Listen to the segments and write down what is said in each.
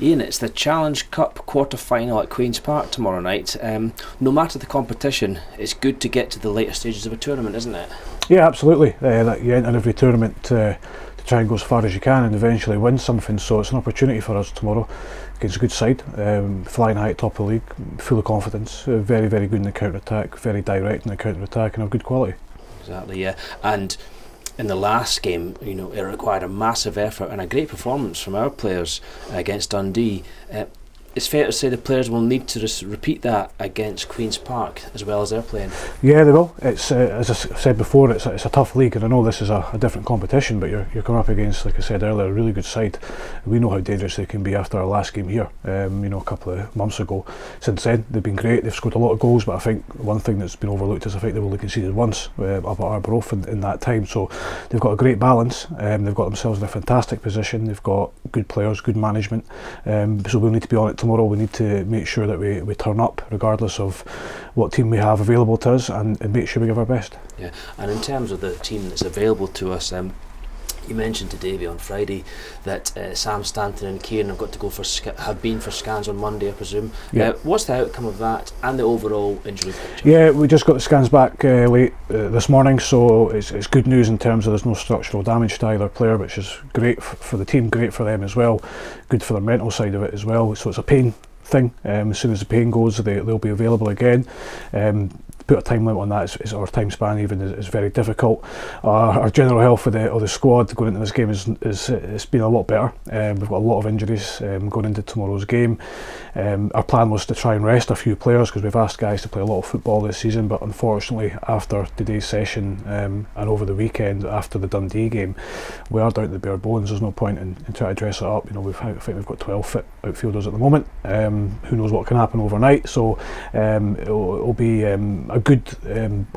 Ian, it's the Challenge Cup quarter-final at Queen's Park tomorrow night. No matter the competition, it's good to get to the later stages of a tournament, isn't it? Yeah, absolutely. You enter every tournament to try and go as far as you can and eventually win something, so it's an opportunity for us tomorrow against a good side, flying high at top of the league, full of confidence, very, very good in the counter-attack, very direct in the counter-attack and of good quality. Exactly, yeah. And in the last game, you know, it required a massive effort and a great performance from our players against Dundee. It's fair to say the players will need to repeat that against Queen's Park as well as they're playing. Yeah, they will. It's as I said before, it's a tough league, and I know this is a different competition, but you're coming up against, like I said earlier, a really good side. We know how dangerous they can be after our last game here, a couple of months ago. Since then, they've been great. They've scored a lot of goals, but I think one thing that's been overlooked is I think they've only conceded once up at Arbroath in that time. So they've got a great balance. They've got themselves in a fantastic position. They've got good players, good management. So we'll need to be on it tomorrow. We need to make sure that we turn up regardless of what team we have available to us, and make sure we give our best. Yeah, and in terms of the team that's available to us, you mentioned to Davey on Friday that Sam Stanton and Kieran have been for scans on Monday, I presume. Yeah. What's the outcome of that and the overall injury picture? Yeah, we just got the scans back late this morning, so it's good news in terms of there's no structural damage to either player, which is great for the team, great for them as well, good for their mental side of it as well. So it's a pain thing. As soon as the pain goes, they'll be available again. Put a time limit on that is our time span even is very difficult. Our general health of the squad going into this game is it's been a lot better. We've got a lot of injuries going into tomorrow's game. Our plan was to try and rest a few players because we've asked guys to play a lot of football this season, but unfortunately after today's session and over the weekend after the Dundee game, we are down to the bare bones. There's no point in trying to dress it up. You know, I think we've got 12 fit outfielders at the moment. Who knows what can happen overnight, so it'll be a good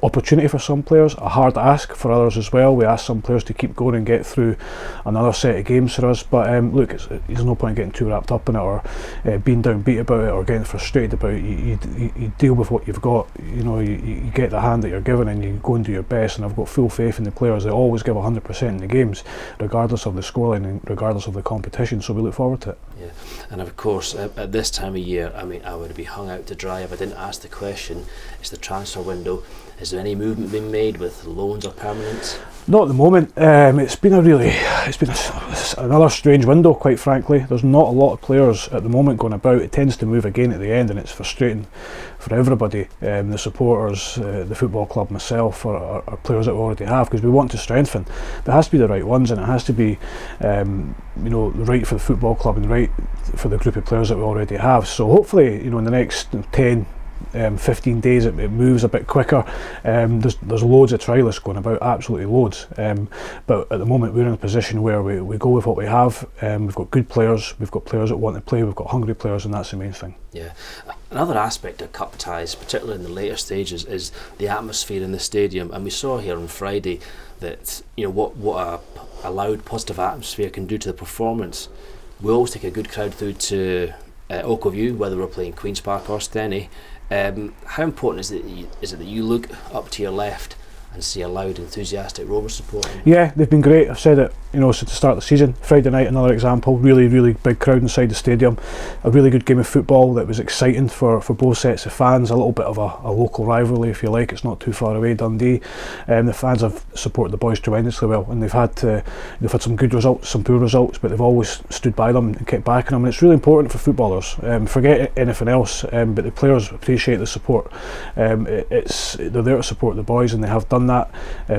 opportunity for some players, a hard ask for others as well. We asked some players to keep going and get through another set of games for us, but look, there's no point getting too wrapped up in it or being downbeat about it or getting frustrated about it. You deal with what you've got. You know, you get the hand that you're given and you go and do your best, and I've got full faith in the players. They always give 100% in the games regardless of the scoreline and regardless of the competition, so we look forward to it. Yeah, and of course at this time of year, I mean, I would be hung out to dry if I didn't ask the question. It's the transfer window. Is there any movement being made with loans or permanents? Not at the moment. It's been another strange window, quite frankly. There's not a lot of players at the moment going about. It tends to move again at the end, and it's frustrating for everybody, the supporters, the football club, myself, or our players that we already have, because we want to strengthen. But it has to be the right ones, and it has to be right for the football club and right for the group of players that we already have. So hopefully, in the next 10 15 days it moves a bit quicker. There's loads of trialists going about, absolutely loads, but at the moment we're in a position where we go with what we have. We've got good players, we've got players that want to play, we've got hungry players, and that's the main thing. Yeah. Another aspect of cup ties, particularly in the later stages, is the atmosphere in the stadium, and we saw here on Friday that what a loud positive atmosphere can do to the performance. We always take a good crowd through to Oakview, whether we're playing Queen's Park or Steny. How important is it that you look up to your left and see a loud, enthusiastic Rovers support? Yeah, they've been great. I've said it, since the start of the season. Friday night, another example. Really, really big crowd inside the stadium. A really good game of football that was exciting for both sets of fans. A little bit of a local rivalry, if you like. It's not too far away, Dundee. The fans have supported the boys tremendously well, and they've had some good results, some poor results, but they've always stood by them and kept backing them. And it's really important for footballers. Forget anything else, but the players appreciate the support. They're there to support the boys, and they have done that.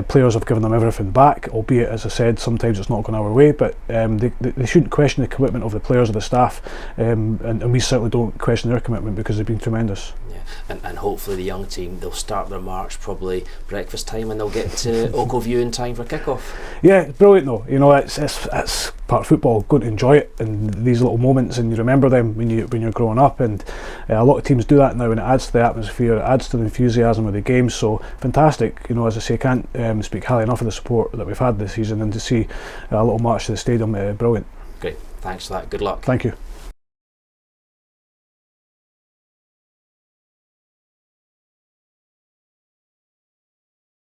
Players have given them everything back, albeit, as I said, sometimes it's not going our way, but they shouldn't question the commitment of the players or the staff, and we certainly don't question their commitment because they've been tremendous. Yeah, and hopefully the young team, they'll start their march probably breakfast time, and they'll get to Oakview in time for kick-off. Yeah, it's brilliant though. It's part of football. Go to enjoy it and these little moments, and you remember them when you're growing up, and a lot of teams do that now, and it adds to the atmosphere, it adds to the enthusiasm of the game. So fantastic. As I say, I can't speak highly enough of the support that we've had this season, and to see a little march to the stadium, brilliant. Great, thanks for that, good luck. Thank you.